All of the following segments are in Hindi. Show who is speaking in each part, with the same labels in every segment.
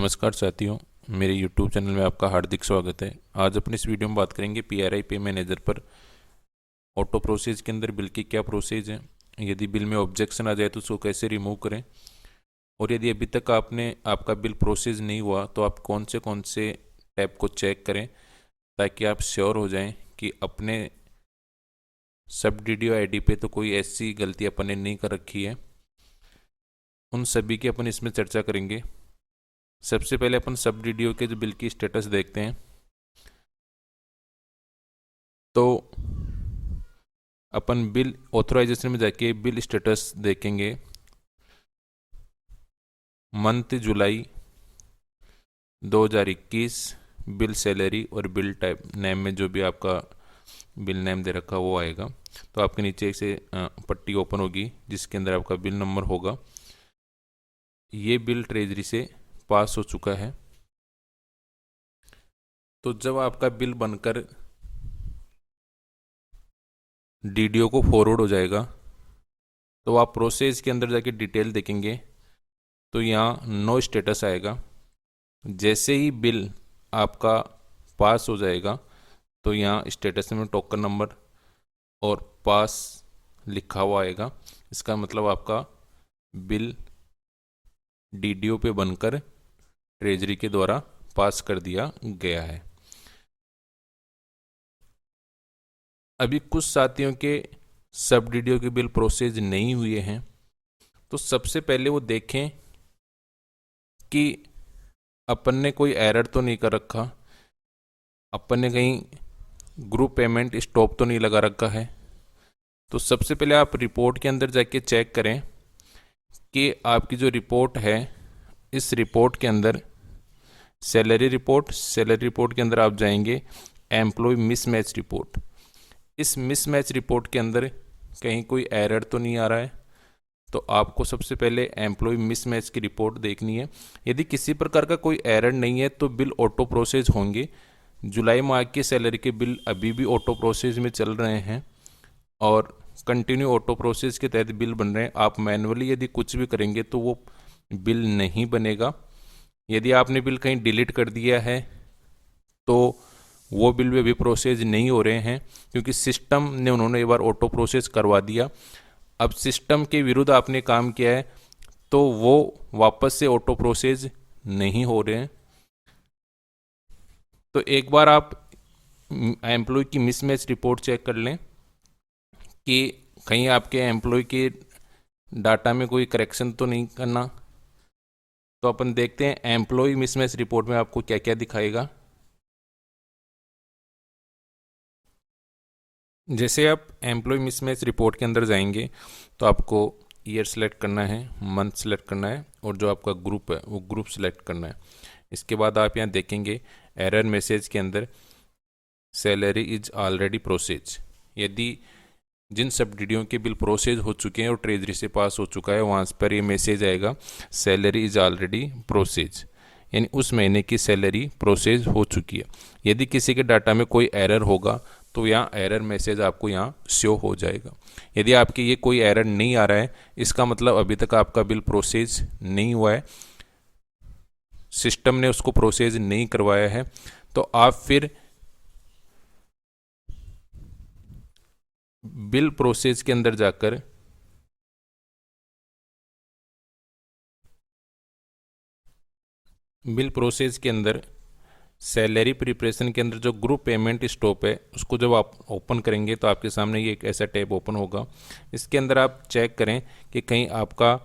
Speaker 1: नमस्कार साथियों, मेरे YouTube चैनल में आपका हार्दिक स्वागत है। आज अपनी इस वीडियो में बात करेंगे PRI पे मैनेजर पर ऑटो प्रोसेस के अंदर बिल की क्या प्रोसेस है, यदि बिल में ऑब्जेक्शन आ जाए तो उसको कैसे रिमूव करें, और यदि अभी तक आपका बिल प्रोसेस नहीं हुआ तो आप कौन से टैब को चेक करें ताकि आप श्योर हो जाएं कि अपने सब DDO ID पे तो कोई ऐसी गलती अपन ने नहीं कर रखी है। उन सभी की अपन इसमें चर्चा करेंगे। सबसे पहले अपन सब DDO के जो बिल की स्टेटस देखते हैं, तो अपन बिल ऑथराइजेशन में जाके बिल स्टेटस देखेंगे। मंथ जुलाई 2021, बिल सैलरी और बिल टाइप नेम में जो भी आपका बिल नेम दे रखा वो आएगा। तो आपके नीचे एक से पट्टी ओपन होगी जिसके अंदर आपका बिल नंबर होगा। ये बिल ट्रेजरी से पास हो चुका है। तो जब आपका बिल बनकर DDO को फॉरवर्ड हो जाएगा तो आप प्रोसेस के अंदर जाके डिटेल देखेंगे तो यहाँ नो स्टेटस आएगा। जैसे ही बिल आपका पास हो जाएगा तो यहाँ स्टेटस में टोकन नंबर और पास लिखा हुआ आएगा। इसका मतलब आपका बिल DDO पे बनकर ट्रेजरी के द्वारा पास कर दिया गया है। अभी कुछ साथियों के सब DDO के बिल प्रोसेस नहीं हुए हैं, तो सबसे पहले वो देखें कि अपन ने कोई एरर तो नहीं कर रखा, अपन ने कहीं ग्रुप पेमेंट स्टॉप तो नहीं लगा रखा है। तो सबसे पहले आप रिपोर्ट के अंदर जाके चेक करें कि आपकी जो रिपोर्ट है, इस रिपोर्ट के अंदर सैलरी रिपोर्ट के अंदर आप जाएंगे एम्प्लॉय मिसमैच रिपोर्ट। इस मिसमैच रिपोर्ट के अंदर कहीं कोई एरर तो नहीं आ रहा है, तो आपको सबसे पहले एम्प्लॉय मिसमैच की रिपोर्ट देखनी है। यदि किसी प्रकार का कोई एरर नहीं है तो बिल ऑटो प्रोसेस होंगे। जुलाई माह के सैलरी के बिल अभी भी ऑटो प्रोसेस में चल रहे हैं और कंटिन्यू ऑटो प्रोसेस के तहत बिल बन रहे हैं। आप मैनुअली यदि कुछ भी करेंगे तो वो बिल नहीं बनेगा। यदि आपने बिल कहीं डिलीट कर दिया है तो वो बिल भी अभी प्रोसेस नहीं हो रहे हैं, क्योंकि सिस्टम ने उन्होंने एक बार ऑटो प्रोसेस करवा दिया। अब सिस्टम के विरुद्ध आपने काम किया है तो वो वापस से ऑटो प्रोसेस नहीं हो रहे हैं। तो एक बार आप एम्प्लॉय की मिसमैच रिपोर्ट चेक कर लें कि कहीं आपके एम्प्लॉय के डाटा में कोई करेक्शन तो नहीं करना। तो अपन देखते हैं एम्प्लॉय मिसमैच रिपोर्ट में आपको क्या क्या दिखाएगा। जैसे आप एम्प्लॉय मिसमैच रिपोर्ट के अंदर जाएंगे तो आपको ईयर सेलेक्ट करना है, मंथ सेलेक्ट करना है और जो आपका ग्रुप है वो ग्रुप सेलेक्ट करना है। इसके बाद आप यहाँ देखेंगे एरर मैसेज के अंदर सैलरी इज ऑलरेडी प्रोसेस। यदि जिन सब DDO के बिल प्रोसेस हो चुके हैं और ट्रेजरी से पास हो चुका है, वहाँ पर ये मैसेज आएगा सैलरी इज ऑलरेडी प्रोसेस, यानी उस महीने की सैलरी प्रोसेस हो चुकी है। यदि किसी के डाटा में कोई एरर होगा तो यहाँ एरर मैसेज आपको यहाँ शो हो जाएगा। यदि आपके ये कोई एरर नहीं आ रहा है, इसका मतलब अभी तक आपका बिल प्रोसेस नहीं हुआ है, सिस्टम ने उसको प्रोसेस नहीं करवाया है। तो आप फिर बिल प्रोसेस के अंदर जाकर बिल प्रोसेस के अंदर सैलरी प्रिपरेशन के अंदर जो ग्रुप पेमेंट स्टॉप है उसको जब आप ओपन करेंगे तो आपके सामने ये एक ऐसा टैब ओपन होगा। इसके अंदर आप चेक करें कि कहीं आपका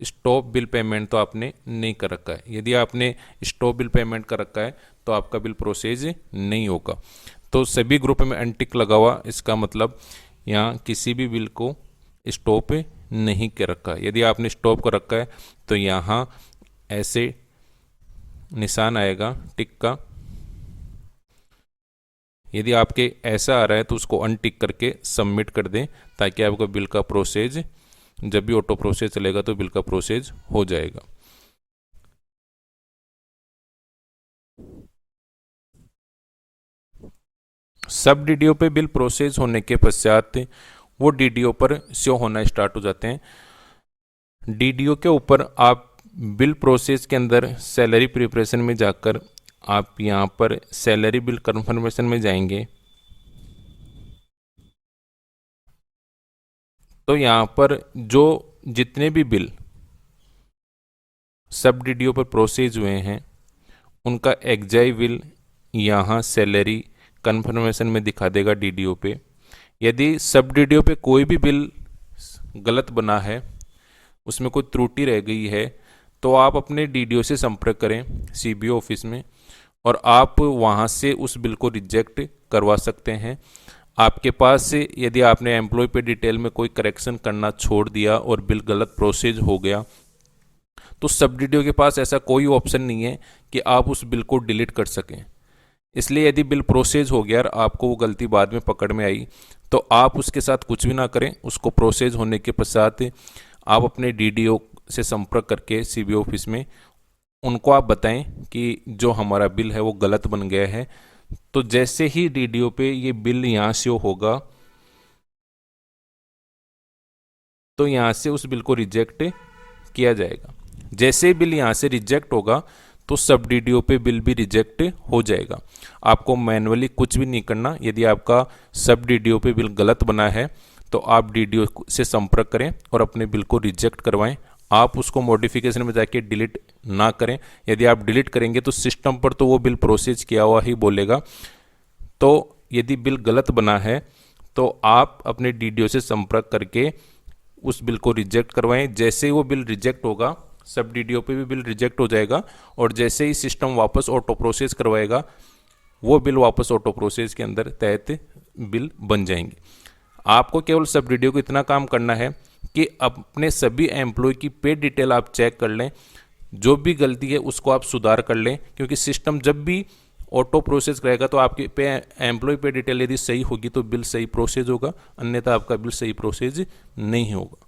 Speaker 1: स्टॉप बिल पेमेंट तो आपने नहीं कर रखा है। यदि आपने स्टॉप बिल पेमेंट कर रखा है तो आपका बिल प्रोसेस नहीं होगा। तो सभी ग्रुप में अनटिक लगा हुआ, इसका मतलब यहाँ किसी भी बिल को स्टॉप नहीं कर रखा। यदि आपने स्टॉप कर रखा है तो यहाँ ऐसे निशान आएगा टिक का। यदि आपके ऐसा आ रहा है तो उसको अनटिक करके सबमिट कर दें ताकि आपका बिल का प्रोसेस, जब भी ऑटो प्रोसेस चलेगा तो बिल का प्रोसेस हो जाएगा। सब DDO पे बिल प्रोसेस होने के पश्चात वो DDO पर शो होना स्टार्ट हो जाते हैं। DDO के ऊपर आप बिल प्रोसेस के अंदर सैलरी प्रिपरेशन में जाकर आप यहाँ पर सैलरी बिल कन्फर्मेशन में जाएंगे तो यहाँ पर जो जितने भी बिल सब डीडीओ पर प्रोसेस हुए हैं उनका एग्जाई बिल यहाँ सैलरी कन्फर्मेशन में दिखा देगा डीडीओ पे। यदि सब डीडीओ पे कोई भी बिल गलत बना है, उसमें कोई त्रुटि रह गई है, तो आप अपने डीडीओ से संपर्क करें सीबीओ ऑफिस में और आप वहाँ से उस बिल को रिजेक्ट करवा सकते हैं। आपके पास से यदि आपने एम्प्लॉय पे डिटेल में कोई करेक्शन करना छोड़ दिया और बिल गलत प्रोसेस हो गया तो सब डीडीओ के पास ऐसा कोई ऑप्शन नहीं है कि आप उस बिल को डिलीट कर सकें। इसलिए यदि बिल प्रोसेस हो गया और आपको वो गलती बाद में पकड़ में आई तो आप उसके साथ कुछ भी ना करें। उसको प्रोसेस होने के पश्चात आप अपने डीडीओ से संपर्क करके सीबीओ ऑफिस में उनको आप बताएं कि जो हमारा बिल है वो गलत बन गया है। तो जैसे ही डीडीओ पे ये बिल यहाँ शो होगा तो यहाँ से उस बिल को रिजेक्ट किया जाएगा। जैसे ही बिल यहाँ से रिजेक्ट होगा तो सब डीडीओ पे बिल भी रिजेक्ट हो जाएगा। आपको मैनुअली कुछ भी नहीं करना। यदि आपका सब डीडीओ पे बिल गलत बना है तो आप डीडीओ से संपर्क करें और अपने बिल को रिजेक्ट करवाएं। आप उसको मॉडिफिकेशन में जाके डिलीट ना करें। यदि आप डिलीट करेंगे तो सिस्टम पर तो वो बिल प्रोसेस किया हुआ ही बोलेगा। तो यदि बिल गलत बना है तो आप अपने डीडीओ से संपर्क करके उस बिल को रिजेक्ट करवाएं। जैसे ही वो बिल रिजेक्ट होगा सब डीडीओ पे भी बिल रिजेक्ट हो जाएगा और जैसे ही सिस्टम वापस ऑटो प्रोसेस करवाएगा वो बिल वापस ऑटो प्रोसेस के अंदर तहत बिल बन जाएंगे। आपको केवल सब डीडीओ को इतना काम करना है कि अपने सभी एम्प्लॉय की पे डिटेल आप चेक कर लें। जो भी गलती है उसको आप सुधार कर लें, क्योंकि सिस्टम जब भी ऑटो प्रोसेस करेगा तो आपके पे एम्प्लॉय पे डिटेल यदि सही होगी तो बिल सही प्रोसेस होगा, अन्यथा आपका बिल सही प्रोसेस नहीं होगा।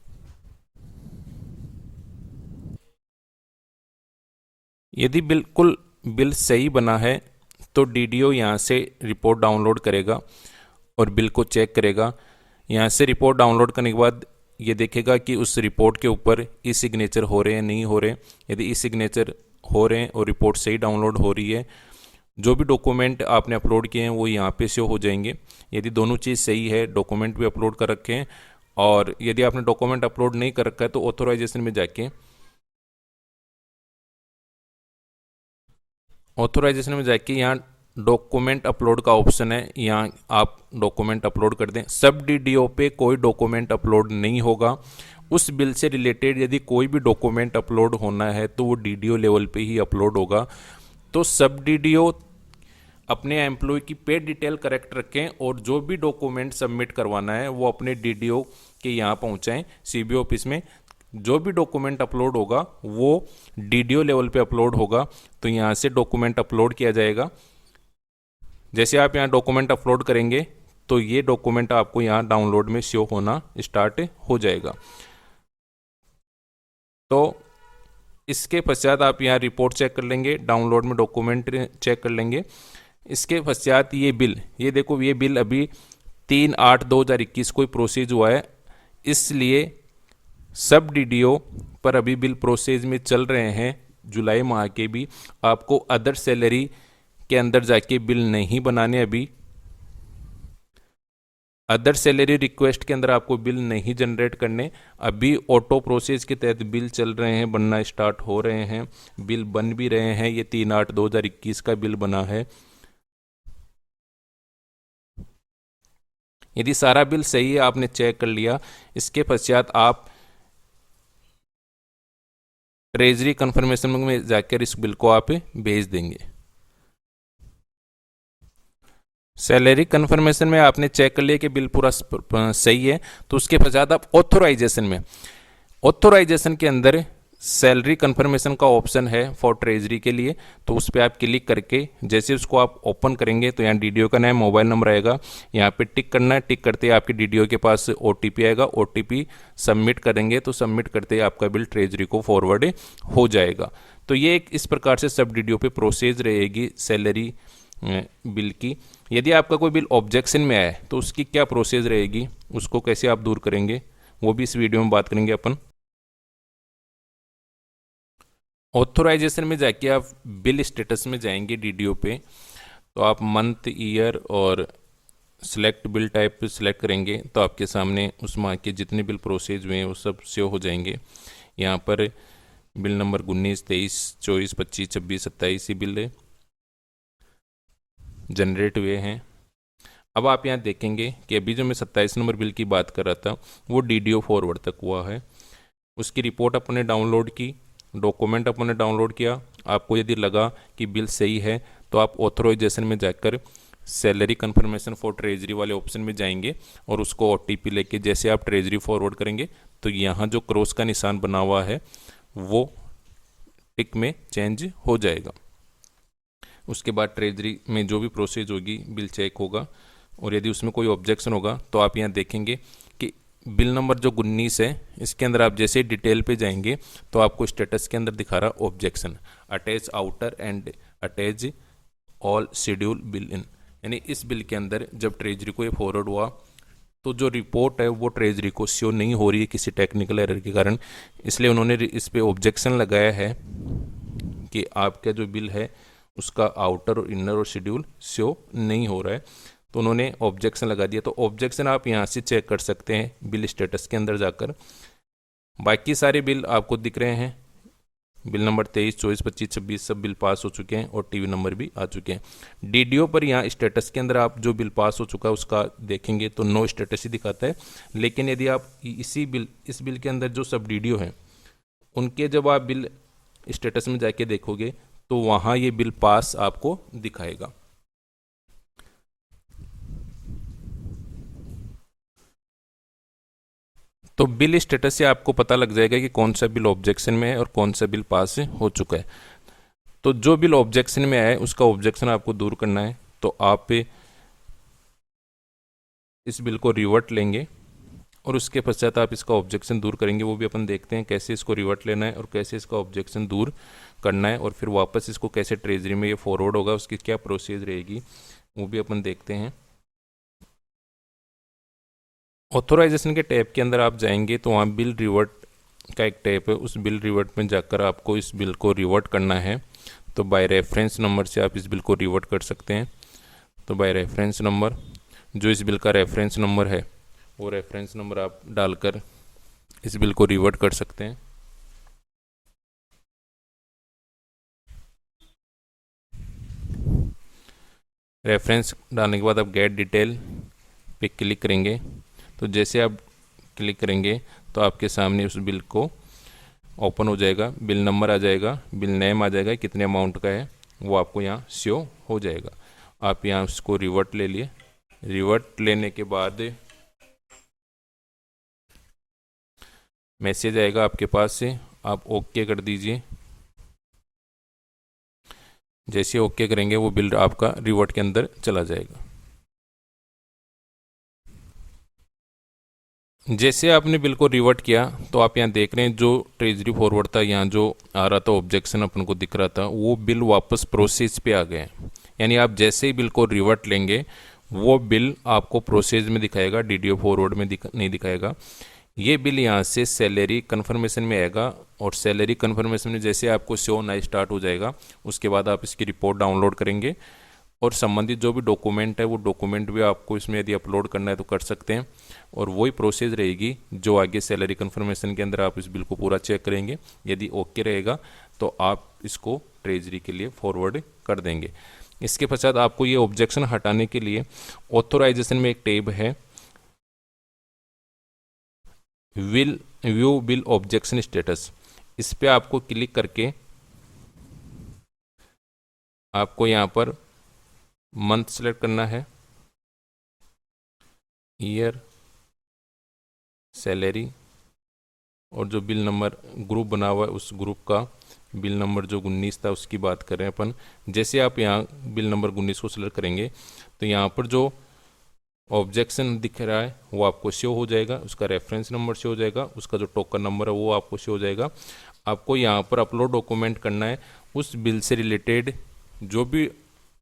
Speaker 1: यदि बिल्कुल बिल सही बना है तो डीडीओ यहाँ से रिपोर्ट डाउनलोड करेगा और बिल को चेक करेगा। यहाँ से रिपोर्ट डाउनलोड करने के बाद ये देखेगा कि उस रिपोर्ट के ऊपर ई सिग्नेचर हो रहे हैं नहीं हो रहे। यदि ई सिग्नेचर हो रहे हैं और रिपोर्ट सही डाउनलोड हो रही है, जो भी डॉक्यूमेंट आपने अपलोड किए हैं वो यहाँ पे शो हो जाएंगे। यदि दोनों चीज़ सही है, डॉक्यूमेंट भी अपलोड कर रखे हैं, और यदि आपने डॉक्यूमेंट अपलोड नहीं कर रखा है तो ऑथोराइजेशन में जाके यहाँ डॉक्यूमेंट अपलोड का ऑप्शन है, यहाँ आप डॉक्यूमेंट अपलोड कर दें। सब डीडीओ पे कोई डॉक्यूमेंट अपलोड नहीं होगा। उस बिल से रिलेटेड यदि कोई भी डॉक्यूमेंट अपलोड होना है तो वो डीडीओ लेवल पे ही अपलोड होगा। तो सब डीडीओ अपने एम्प्लॉय की पे डिटेल करेक्ट रखें और जो भी डॉक्यूमेंट सबमिट करवाना है वो अपने डीडीओ के यहाँ पहुँचाएँ सीबीओ ऑफिस में। जो भी डॉक्यूमेंट अपलोड होगा वो डीडीओ लेवल पे अपलोड होगा, तो यहाँ से डॉक्यूमेंट अपलोड किया जाएगा। जैसे आप यहाँ डॉक्यूमेंट अपलोड करेंगे तो ये डॉक्यूमेंट आपको यहाँ डाउनलोड में शो होना स्टार्ट हो जाएगा। तो इसके पश्चात आप यहाँ रिपोर्ट चेक कर लेंगे, डाउनलोड में डॉक्यूमेंट चेक कर लेंगे। इसके पश्चात ये बिल, ये देखो ये बिल अभी 3/8/2021 को प्रोसेस हुआ है, इसलिए सब डीडीओ पर अभी बिल प्रोसेस में चल रहे हैं। जुलाई माह के भी आपको अदर सैलरी के अंदर जाके बिल नहीं बनाने। अभी अदर सैलरी रिक्वेस्ट के अंदर आपको बिल नहीं जनरेट करने। अभी ऑटो प्रोसेस के तहत बिल चल रहे हैं, बनना स्टार्ट हो रहे हैं, बिल बन भी रहे हैं। ये 3/8/2021 का बिल बना है। यदि सारा बिल सही है, आपने चेक कर लिया, इसके पश्चात आप ट्रेजरी कंफर्मेशन में जाकर इस बिल को आप भेज देंगे। सैलरी कंफर्मेशन में आपने चेक कर लिया कि बिल पूरा सही है, तो उसके पश्चात आप ऑथोराइजेशन के अंदर सैलरी कंफर्मेशन का ऑप्शन है फॉर ट्रेजरी के लिए, तो उस पर आप क्लिक करके जैसे उसको आप ओपन करेंगे तो यहाँ डीडीओ का नाम, मोबाइल नंबर आएगा, यहाँ पे टिक करना है। टिक करते ही आपके डीडीओ के पास ओटीपी आएगा, ओटीपी सबमिट करेंगे तो सबमिट करते ही आपका बिल ट्रेजरी को फॉरवर्ड हो जाएगा। तो ये एक इस प्रकार से सब डीडीओ पे प्रोसेस रहेगी सैलरी बिल की। यदि आपका कोई बिल ऑब्जेक्शन में आए तो उसकी क्या प्रोसेस रहेगी, उसको कैसे आप दूर करेंगे, वो भी इस वीडियो में बात करेंगे अपन। ऑथोराइजेशन में जाके आप बिल स्टेटस में जाएंगे डीडीओ पे, तो आप मंथ, ईयर और सिलेक्ट बिल टाइप पे सिलेक्ट करेंगे तो आपके सामने उस माह के जितने बिल प्रोसेस हुए हैं वो सब शो हो जाएंगे। यहाँ पर बिल नंबर 19, 23, 24, 25, 26, 27 ये बिल जनरेट हुए हैं। अब आप यहाँ देखेंगे कि अभी जो मैं 27 नंबर बिल की बात कर रहा था वो डीडीओ फॉरवर्ड तक हुआ है। उसकी रिपोर्ट अपने डाउनलोड की, डॉक्यूमेंट अपने डाउनलोड किया। आपको यदि लगा कि बिल सही है तो आप ऑथोराइजेशन में जाकर सैलरी कन्फर्मेशन फॉर ट्रेजरी वाले ऑप्शन में जाएंगे और उसको ओटीपी लेके जैसे आप ट्रेजरी फॉरवर्ड करेंगे तो यहाँ जो क्रॉस का निशान बना हुआ है वो टिक में चेंज हो जाएगा। उसके बाद ट्रेजरी में जो भी प्रोसेस होगी बिल चेक होगा और यदि उसमें कोई ऑब्जेक्शन होगा तो आप यहाँ देखेंगे कि बिल नंबर जो 19 है इसके अंदर आप जैसे डिटेल पे जाएंगे तो आपको स्टेटस के अंदर दिखा रहा objection, attach outer and attach all schedule bill in, यानी इस बिल के अंदर जब ट्रेजरी को ये फॉरवर्ड हुआ तो जो रिपोर्ट है वो ट्रेजरी को शो नहीं हो रही है किसी टेक्निकल एरर के कारण, इसलिए उन्होंने इस पे ऑब्जेक्शन लगाया है कि आपका जो बिल है उसका आउटर और इनर और शेड्यूल शो नहीं हो रहा है, तो उन्होंने ऑब्जेक्शन लगा दिया। तो ऑब्जेक्शन आप यहाँ से चेक कर सकते हैं बिल स्टेटस के अंदर जाकर। बाकी सारे बिल आपको दिख रहे हैं, बिल नंबर 23, 24, 25, 26 सब बिल पास हो चुके हैं और टीवी नंबर भी आ चुके हैं। डीडीओ पर यहाँ स्टेटस के अंदर आप जो बिल पास हो चुका है उसका देखेंगे तो नो स्टेटस ही दिखाता है, लेकिन यदि आप इस बिल के अंदर जो सब डीडीओ हैं उनके जब आप बिल स्टेटस में जाके देखोगे तो वहाँ ये बिल पास आपको दिखाएगा। तो बिल स्टेटस से आपको पता लग जाएगा कि कौन सा बिल ऑब्जेक्शन में है और कौन सा बिल पास हो चुका है। तो जो बिल ऑब्जेक्शन में आया उसका ऑब्जेक्शन आपको दूर करना है तो आप इस बिल को रिवर्ट लेंगे और उसके पश्चात आप इसका ऑब्जेक्शन दूर करेंगे। वो भी अपन देखते हैं कैसे इसको रिवर्ट लेना है और कैसे इसका ऑब्जेक्शन दूर करना है और फिर वापस इसको कैसे ट्रेजरी में ये फॉरवर्ड होगा, उसकी क्या प्रोसेस रहेगी वो भी अपन देखते हैं। ऑथोराइजेशन के टैब के अंदर आप जाएंगे तो वहाँ बिल रिवर्ट का एक टैब है, उस बिल रिवर्ट में जाकर आपको इस बिल को रिवर्ट करना है। तो बाय रेफरेंस नंबर से आप इस बिल को रिवर्ट कर सकते हैं। तो बाय रेफरेंस नंबर, जो इस बिल का रेफरेंस नंबर है वो रेफरेंस नंबर आप डालकर इस बिल को रिवर्ट कर सकते हैं। रेफरेंस डालने के बाद आप गेट डिटेल पे क्लिक करेंगे, तो जैसे आप क्लिक करेंगे तो आपके सामने उस बिल को ओपन हो जाएगा, बिल नंबर आ जाएगा, बिल नेम आ जाएगा, कितने अमाउंट का है वो आपको यहाँ शो हो जाएगा। आप यहाँ उसको रिवर्ट ले लिए। रिवर्ट लेने के बाद मैसेज आएगा आपके पास से, आप ओके कर दीजिए। जैसे ओके करेंगे वो बिल आपका रिवर्ट के अंदर चला जाएगा। जैसे आपने बिल को रिवर्ट किया तो आप यहाँ देख रहे हैं जो ट्रेजरी फॉरवर्ड था, यहाँ जो आ रहा था ऑब्जेक्शन अपन को दिख रहा था, वो बिल वापस प्रोसेस पे आ गए। यानी आप जैसे ही बिल को रिवर्ट लेंगे वो बिल आपको प्रोसेस में दिखाएगा, डीडीओ फॉरवर्ड में नहीं दिखाएगा। ये बिल यहाँ से सैलरी कन्फर्मेशन में आएगा और सैलरी कन्फर्मेशन में जैसे आपको शो होना स्टार्ट हो जाएगा उसके बाद आप इसकी रिपोर्ट डाउनलोड करेंगे और संबंधित जो भी डॉक्यूमेंट है वो डॉक्यूमेंट भी आपको इसमें यदि अपलोड करना है तो कर सकते हैं और वही प्रोसेस रहेगी जो आगे सैलरी कन्फर्मेशन के अंदर आप इस बिल को पूरा चेक करेंगे। यदि ओके रहेगा तो आप इसको ट्रेजरी के लिए फॉरवर्ड कर देंगे। इसके पश्चात आपको ये ऑब्जेक्शन हटाने के लिए ऑथोराइजेशन में एक टैब है, व्यू बिल ऑब्जेक्शन स्टेटस, इस पे आपको क्लिक करके आपको यहाँ पर मंथ सेलेक्ट करना है, ईयर, सैलरी और जो बिल नंबर ग्रुप बना हुआ है उस ग्रुप का बिल नंबर जो 19 था उसकी बात कर रहे हैं अपन। जैसे आप यहाँ बिल नंबर 19 को सेलेक्ट करेंगे तो यहाँ पर जो ऑब्जेक्शन दिख रहा है वो आपको शो हो जाएगा, उसका रेफरेंस नंबर शो हो जाएगा, उसका जो टोकन नंबर है वो आपको शो हो जाएगा। आपको यहाँ पर अपलोड डॉक्यूमेंट करना है, उस बिल से रिलेटेड जो भी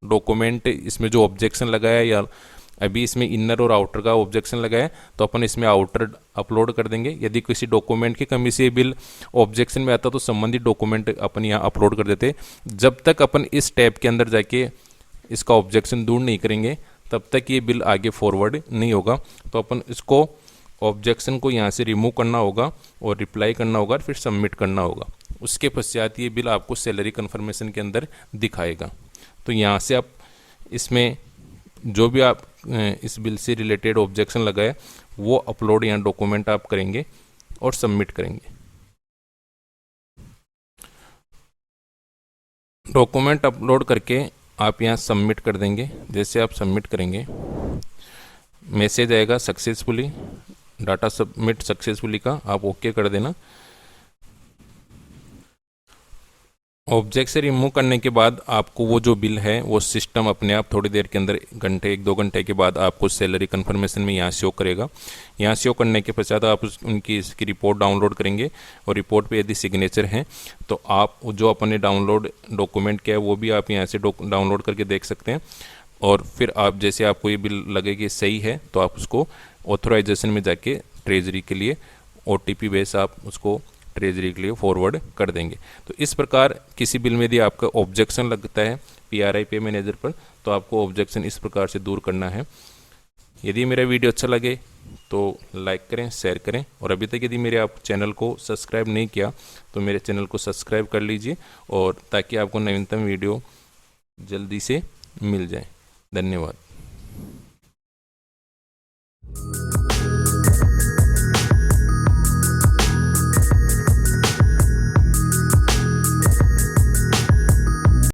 Speaker 1: डॉक्यूमेंट इसमें जो ऑब्जेक्शन लगाया या अभी इसमें इनर और आउटर का ऑब्जेक्शन लगा है, तो अपन इसमें आउटर अपलोड कर देंगे। यदि किसी डॉक्यूमेंट की कमी से बिल ऑब्जेक्शन में आता तो संबंधित डॉक्यूमेंट अपन यहाँ अपलोड कर देते। जब तक अपन इस टैब के अंदर जाके इसका ऑब्जेक्शन दूर नहीं करेंगे तब तक ये बिल आगे फॉरवर्ड नहीं होगा। तो अपन इसको ऑब्जेक्शन को यहाँ से रिमूव करना होगा और रिप्लाई करना होगा और फिर सबमिट करना होगा। उसके पश्चात ये बिल आपको सैलरी कन्फर्मेशन के अंदर दिखाएगा। तो यहाँ से आप इसमें जो भी आप इस बिल से रिलेटेड ऑब्जेक्शन लगाए वो अपलोड यहाँ डॉक्यूमेंट आप करेंगे और सबमिट करेंगे। डॉक्यूमेंट अपलोड करके आप यहाँ सबमिट कर देंगे। जैसे आप सबमिट करेंगे मैसेज आएगा सक्सेसफुली, डाटा सबमिट सक्सेसफुली का, आप ओके कर देना। ऑब्जेक्ट से रिमूव करने के बाद आपको वो जो बिल है वो सिस्टम अपने आप थोड़ी देर के अंदर घंटे 1-2 घंटे के बाद आपको सैलरी कन्फर्मेशन में यहाँ शो करेगा। यहाँ शो करने के पश्चात आप उनकी इसकी रिपोर्ट डाउनलोड करेंगे और रिपोर्ट पे यदि सिग्नेचर हैं तो आप जो अपने डाउनलोड डॉक्यूमेंट किया है वो भी आप यहाँ से डाउनलोड करके देख सकते हैं। और फिर आप जैसे आपको ये बिल लगे कि सही है तो आप उसको ऑथोराइजेशन में जाके ट्रेजरी के लिए OTP बेस आप उसको ट्रेजरी के लिए फॉरवर्ड कर देंगे। तो इस प्रकार किसी बिल में यदि आपका ऑब्जेक्शन लगता है PRI पे मैनेजर पर तो आपको ऑब्जेक्शन इस प्रकार से दूर करना है। यदि मेरा वीडियो अच्छा लगे तो लाइक करें, शेयर करें, और अभी तक यदि मेरे आप चैनल को सब्सक्राइब नहीं किया तो मेरे चैनल को सब्सक्राइब कर लीजिए, और ताकि आपको नवीनतम वीडियो जल्दी से मिल जाए। धन्यवाद।